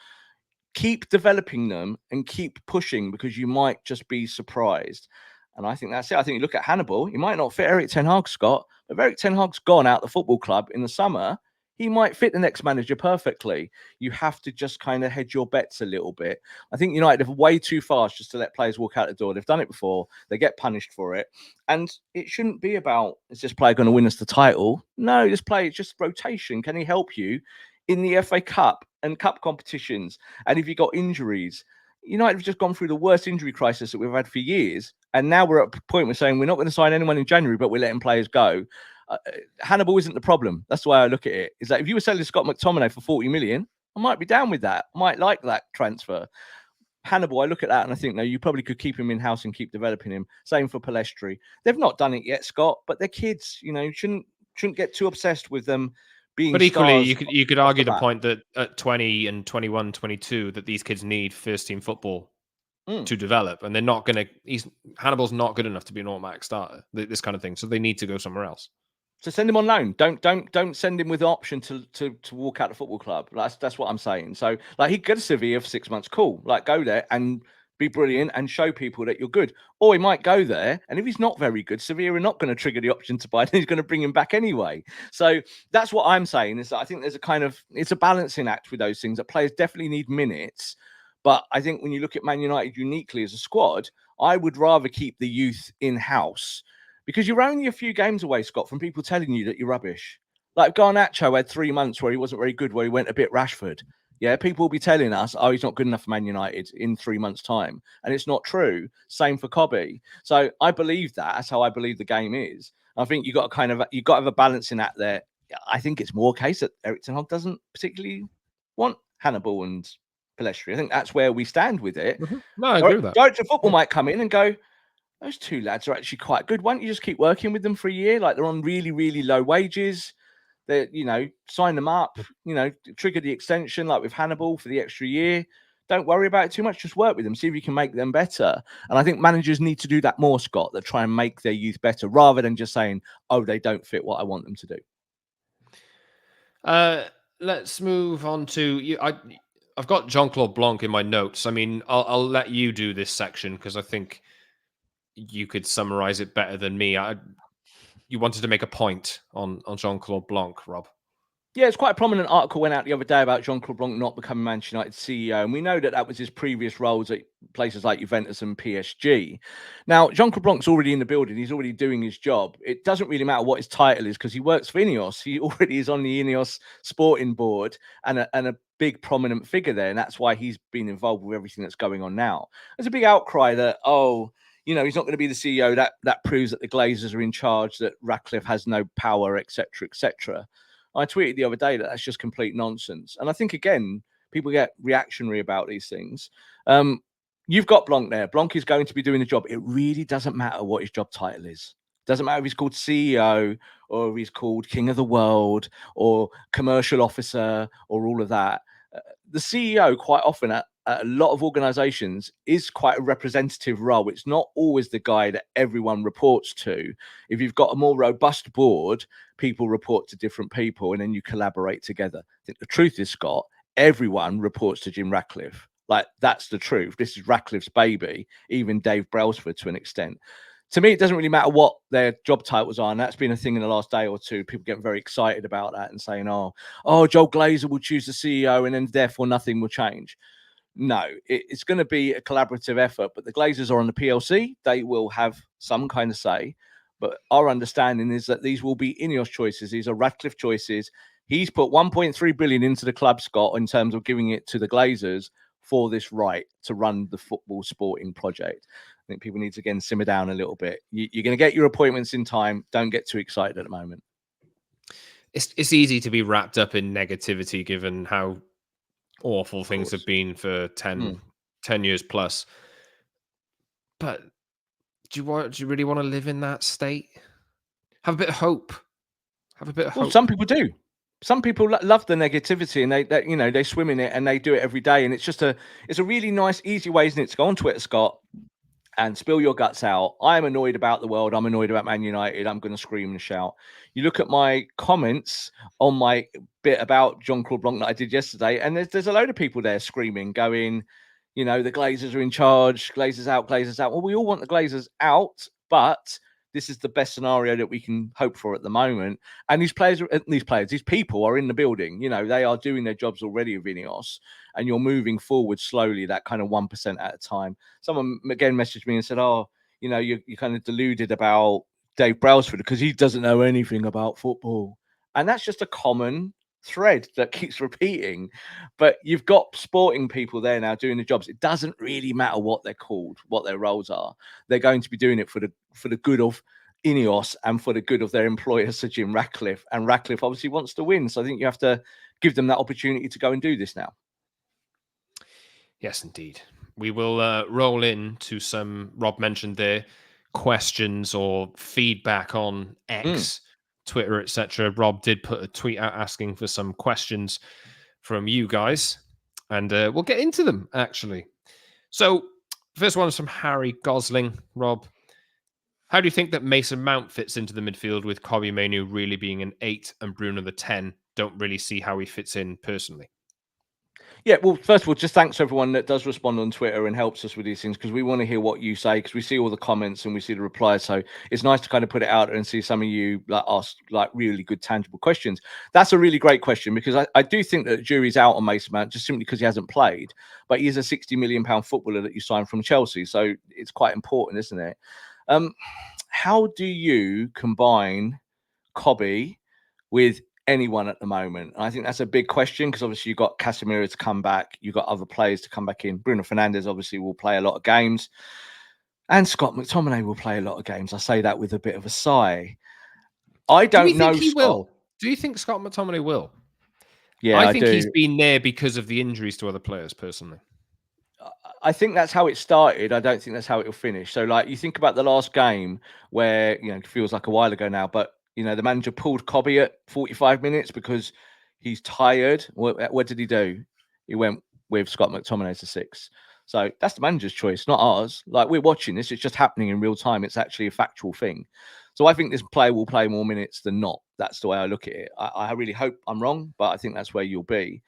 Keep developing them and keep pushing, because you might just be surprised. And I think that's it. I think you look at Hannibal, he might not fit Erik ten Hag, Scott, but if Erik ten Hag's gone out the football club in the summer, he might fit the next manager perfectly. You have to just kind of hedge your bets a little bit. I think United are way too fast just to let players walk out the door. They've done it before. They get punished for it. And it shouldn't be about, is this player going to win us the title? No, this player is just rotation. Can he help you in the FA Cup and cup competitions? And if you've got injuries, United have just gone through the worst injury crisis that we've had for years. And now we're at a point we're saying we're not going to sign anyone in January, but we're letting players go. Hannibal isn't the problem. That's the way I look at it. Is that if you were selling Scott McTominay for 40 million, I might be down with that. I might like that transfer. Hannibal, I look at that and I think, no, you probably could keep him in-house and keep developing him. Same for Palestri. They've not done it yet, Scott, but they're kids. Shouldn't get too obsessed with them being But equally, stars. you could argue the point that at 20 and 21, 22, that these kids need first-team football to develop, and they're not going to. Hannibal's not good enough to be an automatic starter. This kind of thing, so they need to go somewhere else. So send him on loan. Don't send him with the option to walk out the football club. That's what I'm saying. So like, he could go to Sevilla for 6 months. Cool. Like, go there and be brilliant and show people that you're good. Or he might go there, and if he's not very good, Sevilla are not going to trigger the option to buy, and he's going to bring him back anyway. So that's what I'm saying, is that I think there's it's a balancing act with those things, that players definitely need minutes. But I think when you look at Man United uniquely as a squad, I would rather keep the youth in-house, because you're only a few games away, Scott, from people telling you that you're rubbish. Like Garnacho had 3 months where he wasn't very good, where he went a bit Rashford. Yeah, people will be telling us, he's not good enough for Man United in 3 months' time. And it's not true. Same for Cobby. So I believe that. That's how I believe the game is. I think you've got to have a balancing act there. I think it's more a case that Erik ten Hag doesn't particularly want Hannibal and Palestri. I think that's where we stand with it. Mm-hmm. No, I agree with that. Director of football might come in and go, those two lads are actually quite good. Why don't you just keep working with them for a year? Like, they're on really, really low wages. They, sign them up, trigger the extension like with Hannibal for the extra year. Don't worry about it too much. Just work with them. See if you can make them better. And I think managers need to do that more, Scott, that try and make their youth better, rather than just saying, they don't fit what I want them to do. Let's move on to you. I've got Jean-Claude Blanc in my notes. I mean, I'll let you do this section, because I think you could summarize it better than me. You wanted to make a point on Jean-Claude Blanc, Rob. Yeah, it's quite a prominent article went out the other day about Jean-Claude Blanc not becoming Manchester United CEO. And we know that was his previous roles at places like Juventus and PSG. Now, Jean-Claude Blanc's already in the building. He's already doing his job. It doesn't really matter what his title is, because he works for Ineos. He already is on the Ineos sporting board and a big prominent figure there. And that's why he's been involved with everything that's going on now. There's a big outcry that, he's not going to be the CEO. That proves that the Glazers are in charge, that Ratcliffe has no power, etc., etc. I tweeted the other day that that's just complete nonsense. And I think, again, people get reactionary about these things. You've got Blanc there. Blanc is going to be doing the job. It really doesn't matter what his job title is. Doesn't matter if he's called CEO or if he's called King of the World or Commercial Officer or all of that. The CEO quite often at a lot of organizations is quite a representative role. It's not always the guy that everyone reports to. If you've got a more robust board, people report to different people and then you collaborate together. I think the truth is, Scott, everyone reports to Jim Ratcliffe. Like, that's the truth. This is Ratcliffe's baby, even Dave Brailsford to an extent. To me, it doesn't really matter what their job titles are. And that's been a thing in the last day or two. People getting very excited about that and saying, oh, Joel Glazer will choose the CEO and then therefore nothing will change. No, it's going to be a collaborative effort, but the Glazers are on the PLC. They will have some kind of say. But our understanding is that these will be Ineos choices. These are Ratcliffe choices. He's put 1.3 billion into the club, Scott, in terms of giving it to the Glazers for this right to run the football sporting project. I think people need to, again, simmer down a little bit. You're going to get your appointments in time. Don't get too excited at the moment. It's easy to be wrapped up in negativity given how awful things have been for 10 years plus. But do you really want to live in that state? Have a bit of hope. Have a bit of hope. Some people do. Some people love the negativity and they swim in it and they do it every day. And it's a really nice, easy way, isn't it, to go on Twitter, Scott, and spill your guts out. I'm annoyed about the world. I'm annoyed about Man United. I'm going to scream and shout. You look at my comments on my bit about Jean-Claude Blanc that I did yesterday, and there's a load of people there screaming, going, the Glazers are in charge, Glazers out, Glazers out. Well, we all want the Glazers out, but this is the best scenario that we can hope for at the moment. And these people are in the building. They are doing their jobs already with Ineos, and you're moving forward slowly, that kind of 1% at a time. Someone again messaged me and said, you're kind of deluded about Dave Brailsford because he doesn't know anything about football. And that's just a common thread that keeps repeating. But you've got sporting people there now doing the jobs. It doesn't really matter what they're called, what their roles are. They're going to be doing it for the good of Ineos and for the good of their employer, Sir Jim Ratcliffe. And Ratcliffe obviously wants to win. So I think you have to give them that opportunity to go and do this now. Yes, indeed. We will roll into some, Rob mentioned there, questions or feedback on X, Twitter, etc. Rob did put a tweet out asking for some questions from you guys, and we'll get into them, actually. So, first one is from Harry Gosling. Rob, how do you think that Mason Mount fits into the midfield with Kobbie Mainoo really being an 8 and Bruno the 10? Don't really see how he fits in personally. Yeah, well, first of all, just thanks to everyone that does respond on Twitter and helps us with these things, because we want to hear what you say, because we see all the comments and we see the replies. So it's nice to kind of put it out there and see some of you ask really good, tangible questions. That's a really great question, because I do think that the jury's out on Mason Mount just simply because he hasn't played, but he is a £60 million footballer that you signed from Chelsea. So it's quite important, isn't it? How do you combine Kobbie with anyone at the moment? I think that's a big question, because obviously you've got Casemiro to come back, you've got other players to come back in. Bruno Fernandes obviously will play a lot of games, and Scott McTominay will play a lot of games. I say that with a bit of a sigh. I don't know. He will? Do you think Scott McTominay will? Yeah, I think he's been there because of the injuries to other players, personally. I think that's how it started. I don't think that's how it will finish. So, you think about the last game where, it feels like a while ago now, but, the manager pulled Kobbie at 45 minutes because he's tired. What did he do? He went with Scott McTominay as a 6. So that's the manager's choice, not ours. We're watching this. It's just happening in real time. It's actually a factual thing. So I think this player will play more minutes than not. That's the way I look at it. I really hope I'm wrong, but I think that's where you'll be.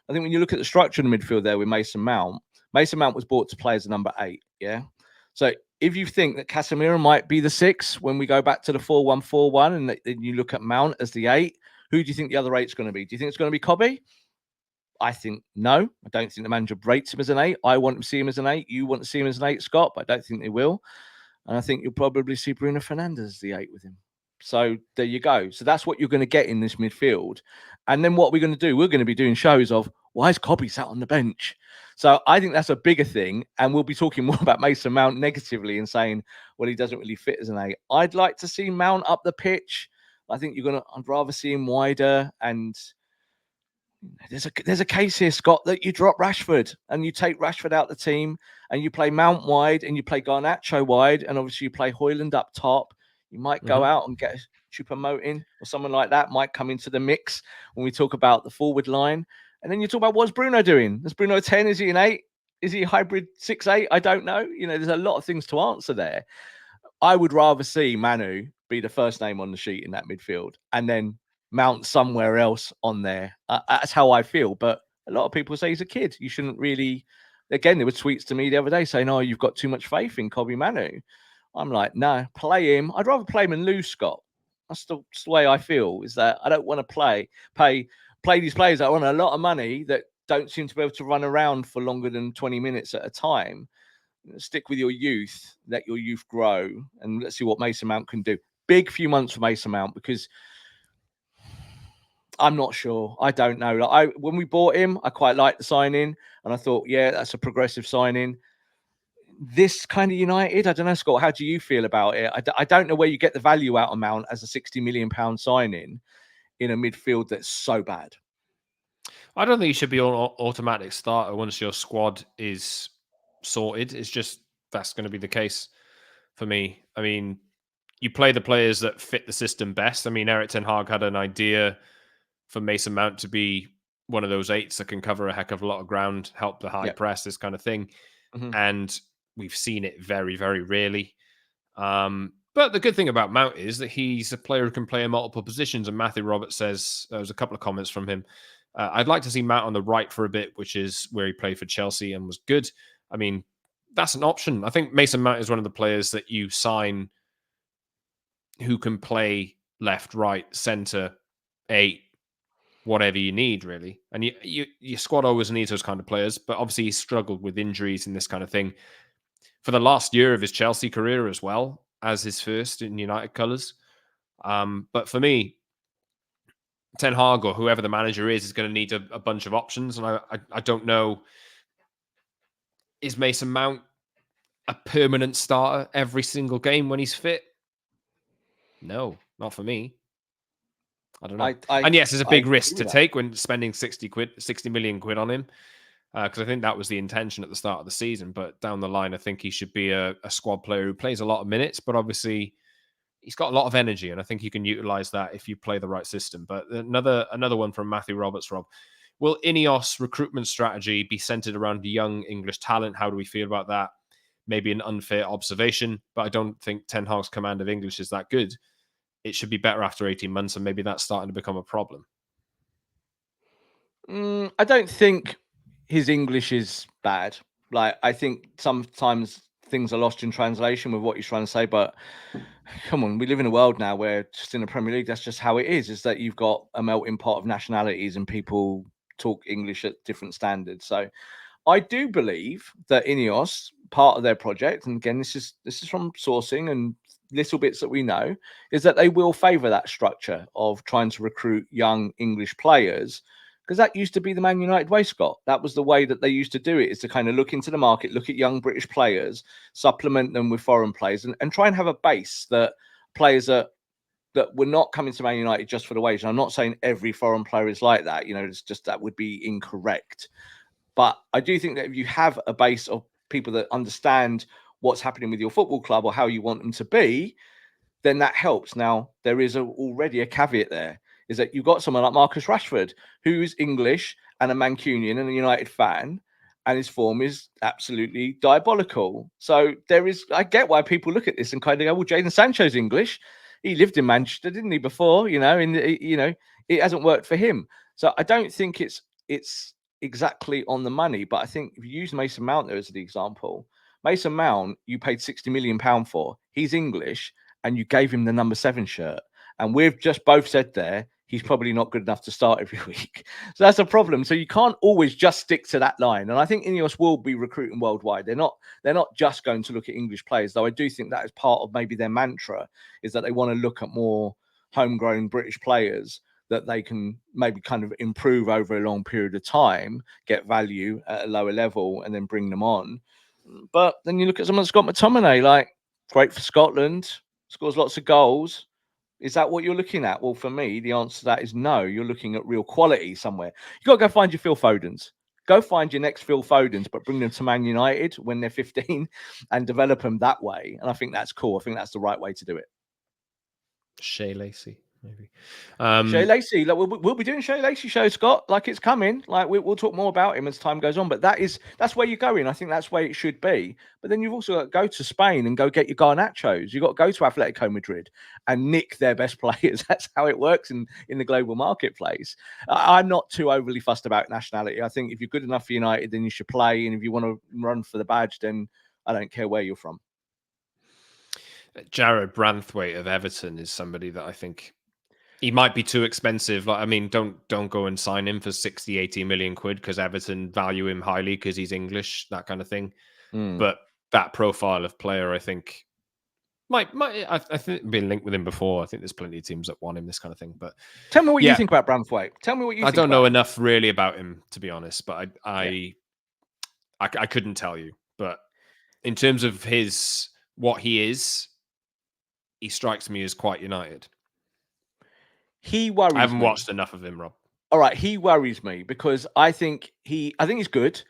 I think when you look at the structure in the midfield there with Mason Mount was bought to play as a number 8, yeah? So if you think that Casemiro might be the 6 when we go back to the 4-1-4-1 and then you look at Mount as the 8, who do you think the other 8's going to be? Do you think it's going to be Kobbie? I think no. I don't think the manager rates him as an 8. I want to see him as an 8. You want to see him as an 8, Scott, but I don't think they will. And I think you'll probably see Bruno Fernandes as the 8 with him. So there you go. So that's what you're going to get in this midfield. And then what we're going to do, we're going to be doing shows of, why is Kobbie sat on the bench? So I think that's a bigger thing. And we'll be talking more about Mason Mount negatively and saying, well, he doesn't really fit as an 8. I'd like to see Mount up the pitch. I think I'd rather see him wider. And there's a case here, Scott, that you drop Rashford and you take Rashford out the team and you play Mount wide and you play Garnacho wide. And obviously you play Højlund up top. You might go out and get Choupo-Moting or someone like that might come into the mix when we talk about the forward line. And then you talk about what's Bruno doing? Is Bruno 10? Is he an 8? Is he a hybrid 6-8? I don't know. There's a lot of things to answer there. I would rather see Manu be the first name on the sheet in that midfield and then Mount somewhere else on there. That's how I feel. But a lot of people say he's a kid. You shouldn't really. Again, there were tweets to me the other day saying, "Oh, you've got too much faith in Kobbie Manu." I'm like, no, play him. I'd rather play him and lose Scott. That's the way I feel. Is that I don't want to play these players that want a lot of money that don't seem to be able to run around for longer than 20 minutes at a time. Stick with your youth, let your youth grow, and let's see what Mason Mount can do. Big few months for Mason Mount because I'm not sure. I don't know. When we bought him, I quite liked the signing, and I thought, yeah, that's a progressive signing. This kind of United, I don't know, Scott. How do you feel about it? I don't know where you get the value out of Mount as a £60 million signing in a midfield that's so bad. I don't think you should be an automatic starter once your squad is sorted. It's just that's going to be the case for me. I mean, you play the players that fit the system best. I mean, Erik ten Hag had an idea for Mason Mount to be one of those 8s that can cover a heck of a lot of ground, help the high press, this kind of thing. Mm-hmm. And we've seen it very, very rarely. But the good thing about Mount is that he's a player who can play in multiple positions. And Matthew Roberts says, there was a couple of comments from him, I'd like to see Mount on the right for a bit, which is where he played for Chelsea and was good. I mean, that's an option. I think Mason Mount is one of the players that you sign who can play left, right, centre, 8, whatever you need, really. And your squad always needs those kind of players, but obviously he struggled with injuries and this kind of thing for the last year of his Chelsea career as well as his first in United colours. But for me, Ten Hag or whoever the manager is going to need a bunch of options. And I don't know, is Mason Mount a permanent starter every single game when he's fit? No, not for me. I don't know. And yes, it's a big risk to take when spending 60 million quid on him. Because I think that was the intention at the start of the season. But down the line, I think he should be a squad player who plays a lot of minutes, but obviously he's got a lot of energy, and I think you can utilize that if you play the right system. But another one from Matthew Roberts, Rob. Will Ineos recruitment strategy be centered around young English talent? How do we feel about that? Maybe an unfair observation, but I don't think Ten Hag's command of English is that good. It should be better after 18 months, and maybe that's starting to become a problem. I don't think his English is bad. Like, I think sometimes things are lost in translation with what he's trying to say, but come on, we live in a world now where just in the Premier League, that's just how it is that you've got a melting pot of nationalities and people talk English at different standards. So I do believe that Ineos, part of their project, and again, this is from sourcing and little bits that we know, is that they will favour that structure of trying to recruit young English players, because that used to be the Man United way, Scott. That was the way that they used to do it, is to kind of look into the market, look at young British players, supplement them with foreign players, and try and have a base that players that were not coming to Man United just for the wage. And I'm not saying every foreign player is like that. It's just that would be incorrect. But I do think that if you have a base of people that understand what's happening with your football club or how you want them to be, then that helps. Now, there is already a caveat there, is that you've got someone like Marcus Rashford, who's English and a Mancunian and a United fan, and his form is absolutely diabolical. So I get why people look at this and kind of go, well, Jadon Sancho's English. He lived in Manchester, didn't he, before? It hasn't worked for him. So I don't think it's exactly on the money, but I think if you use Mason Mount there as the example, Mason Mount, you paid £60 million for. He's English, and you gave him the number 7 shirt. And we've just both said there, he's probably not good enough to start every week. So that's a problem. So you can't always just stick to that line. And I think Ineos will be recruiting worldwide. They're not just going to look at English players, though I do think that is part of maybe their mantra, is that they want to look at more homegrown British players that they can maybe kind of improve over a long period of time, get value at a lower level, and then bring them on. But then you look at someone like Scott McTominay, like, great for Scotland, scores lots of goals. Is that what you're looking at? Well, for me, the answer to that is no. You're looking at real quality somewhere. You've got to go find your Phil Fodens. Go find your next Phil Fodens, but bring them to Man United when they're 15 and develop them that way. And I think that's cool. I think that's the right way to do it. Shea Lacey. maybe. Shay Lacey, like we'll be doing Shay Lacey show, Scott. Like it's coming. Like we'll talk more about him as time goes on. But that's where you're going. I think that's where it should be. But then you've also got to go to Spain and go get your Garnachos. You've got to go to Atletico Madrid and nick their best players. That's how it works in the global marketplace. I'm not too overly fussed about nationality. I think if you're good enough for United, then you should play. And if you want to run for the badge, then I don't care where you're from. Jared Branthwaite of Everton is somebody that I think he might be too expensive. Like, I mean, don't go and sign him for 60, 80 million quid because Everton value him highly because he's English, that kind of thing. But that profile of player, I think, I think been linked with him before. I think there's plenty of teams that want him, this kind of thing. But tell me what you think about Branthwaite. Tell me what you think. I don't know enough really about him, to be honest, but I couldn't tell you. But in terms of what he is, he strikes me as quite United. He worries me. I haven't watched enough of him, Rob. All right, he worries me because I think he's good.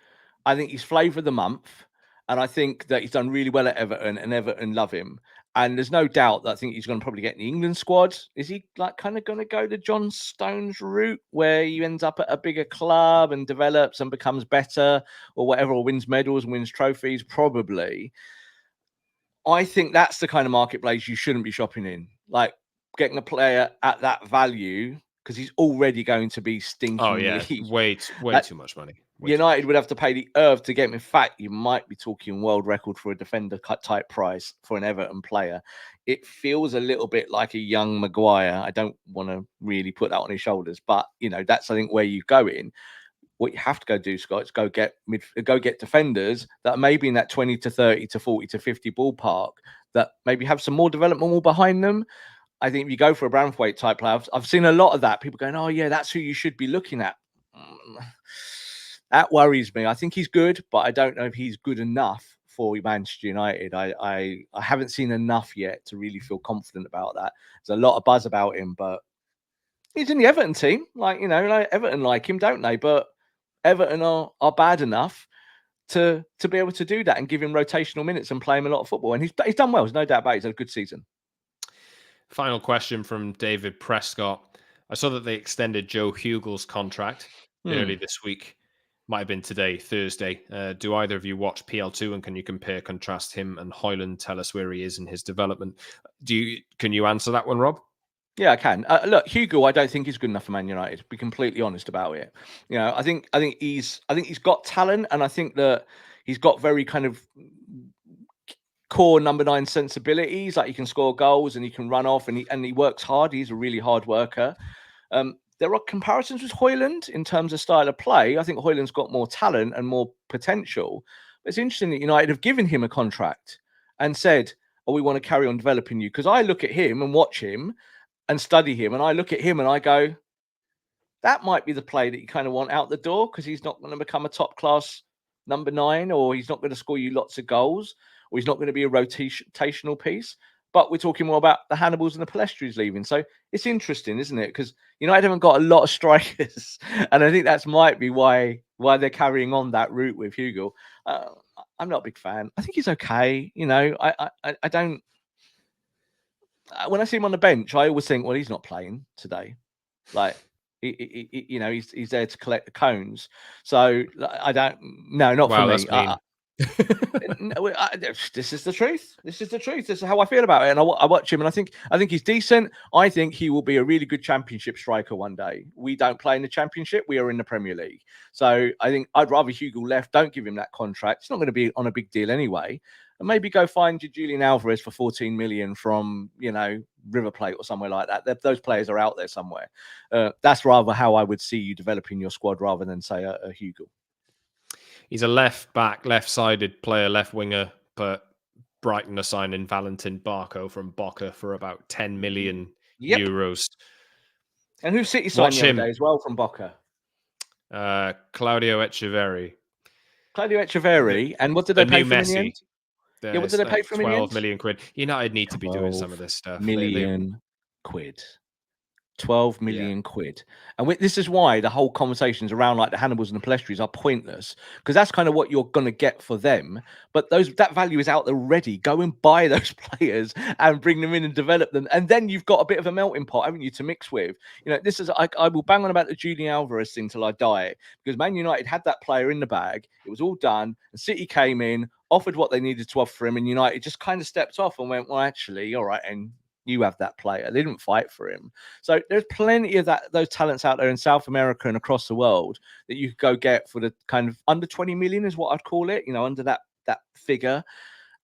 I think he's flavour of the month, and I think that he's done really well at Everton, and Everton love him. And there's no doubt that I think he's going to probably get in the England squad. Is he like kind of going to go the John Stones route where he ends up at a bigger club and develops and becomes better or whatever, or wins medals and wins trophies? Probably. I think that's the kind of marketplace you shouldn't be shopping in. Like getting a player at that value because he's already going to be stinking. Oh yeah, way too much money. United would have to pay the earth to get him. In fact, you might be talking world record for a defender cut type price for an Everton player. It feels a little bit like a young Maguire. I don't want to really put that on his shoulders, but that's I think where you go in. What you have to go do, Scott, is go get defenders that are maybe in that 20 to 30 to 40 to 50 ballpark that maybe have some more development more behind them. I think if you go for a Branthwaite type player, I've seen a lot of that. People going, oh, yeah, that's who you should be looking at. That worries me. I think he's good, but I don't know if he's good enough for Manchester United. I haven't seen enough yet to really feel confident about that. There's a lot of buzz about him, but he's in the Everton team. Like Everton like him, don't they? But Everton are bad enough to be able to do that and give him rotational minutes and play him a lot of football. And he's done well. There's no doubt about it. He's had a good season. Final question from David Prescott. I saw that they extended Joe Hugel's contract early this week. Might have been today, Thursday. Do either of you watch PL2 and can you compare, contrast him and Højlund? Tell us where he is in his development. Can you answer that one, Rob? Yeah, I can. Look, Hugo, I don't think he's good enough for Man United. Be completely honest about it. I think he's got talent, and I think that he's got very kind of core number 9 sensibilities. Like he can score goals and he can run off, and he works hard. He's a really hard worker. There are comparisons with Højlund in terms of style of play. I think Højlund's got more talent and more potential. But it's interesting that United have given him a contract and said, "Oh, we want to carry on developing you." Because I look at him and watch him and study him, and I look at him and I go, that might be the play that you kind of want out the door because he's not going to become a top class number 9, or he's not going to score you lots of goals, or he's not going to be a rotational piece. But we're talking more about the Hannibals and the Palestris leaving. So it's interesting, isn't it? Because United haven't got a lot of strikers. And I think that might be why they're carrying on that route with Hugo. I'm not a big fan. I think he's okay. I don't. When I see him on the bench, I always think, well, he's not playing today. Like, he's there to collect the cones. So I don't. No, not for me. This is the truth. This is the truth. This is how I feel about it. And I watch him, and I think he's decent. I think he will be a really good Championship striker one day. We don't play in the Championship. We are in the Premier League. So I think I'd rather Hugo left. Don't give him that contract. It's not going to be on a big deal anyway. And maybe go find Julian Alvarez for 14 million from River Plate or somewhere like that. Those players are out there somewhere. That's rather how I would see you developing your squad rather than say a Hugo. He's a left back, left-sided player, left winger, but Brighton are signing Valentin Barco from Boca for about 10 million euros. And who City signed the other day as well from Boca? Claudio Echeverri. And what did they pay for him in the end? What did they pay for him in the end? 12 million quid. United need to be doing some of this stuff. £12 million. 12 Yeah. million quid. And this is why the whole conversations around like the Hannibals and the Palestris are pointless, because that's kind of what you're going to get for them. But that value is out there already. Go and buy those players and bring them in and develop them. And then you've got a bit of a melting pot, haven't you, to mix with? You know, this is, I will bang on about the Julian Alvarez thing till I die, because Man United had that player in the bag. It was all done. And City came in, offered what they needed to offer him. And United just kind of stepped off and went, well, actually, all right. And you have that player. They didn't fight for him. So there's plenty of those talents out there in South America and across the world that you could go get for the kind of under 20 million is what I'd call it, you know, under that figure,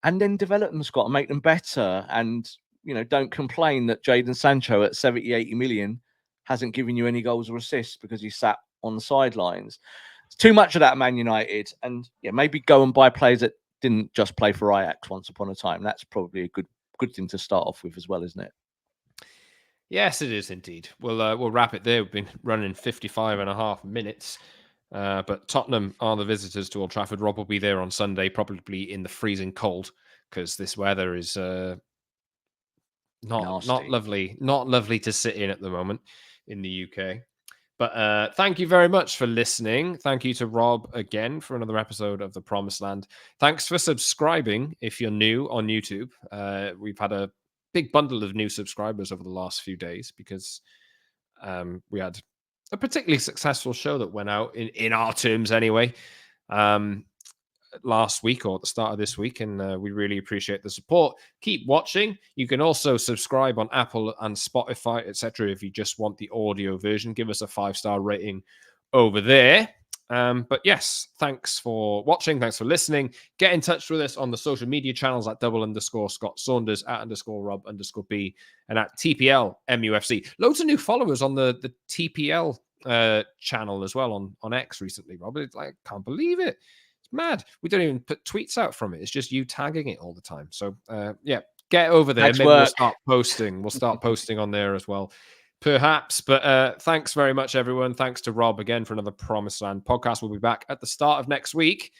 and then develop them, Scott, and make them better. And, you know, don't complain that Jadon Sancho at 70, 80 million hasn't given you any goals or assists because he sat on the sidelines. It's too much of that, Man United. And yeah, maybe go and buy players that didn't just play for Ajax once upon a time. That's probably a good thing to start off with as well, isn't it? Yes, it is indeed. We'll wrap it there. We've been running 55.5 minutes. But Tottenham are the visitors to Old Trafford. Rob will be there on Sunday, probably in the freezing cold, because this weather is not lovely to sit in at the moment in the UK. But thank you very much for listening. Thank you to Rob again for another episode of The Promised Land. Thanks for subscribing if you're new on YouTube. We've had a big bundle of new subscribers over the last few days because we had a particularly successful show that went out in our terms anyway last week or at the start of this week, and we really appreciate the support. Keep watching. You can also subscribe on Apple and Spotify, etc. if you just want the audio version. Give us a 5-star rating over there. But yes, thanks for watching. Thanks for listening. Get in touch with us on the social media channels at @Scott Saunders, @Rob_B, and at TPL MUFC. Loads of new followers on the TPL channel as well on X recently, Rob. It's like, I can't believe it. It's mad. We don't even put tweets out from it. It's just you tagging it all the time. So yeah, get over there. Maybe we'll start posting. We'll start posting on there as well. Perhaps, but thanks very much, everyone. Thanks to Rob again for another Promised Land podcast. We'll be back at the start of next week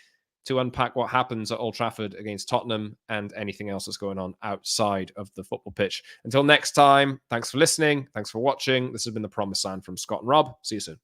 to unpack what happens at Old Trafford against Tottenham and anything else that's going on outside of the football pitch. Until next time, thanks for listening. Thanks for watching. This has been the Promised Land from Scott and Rob. See you soon.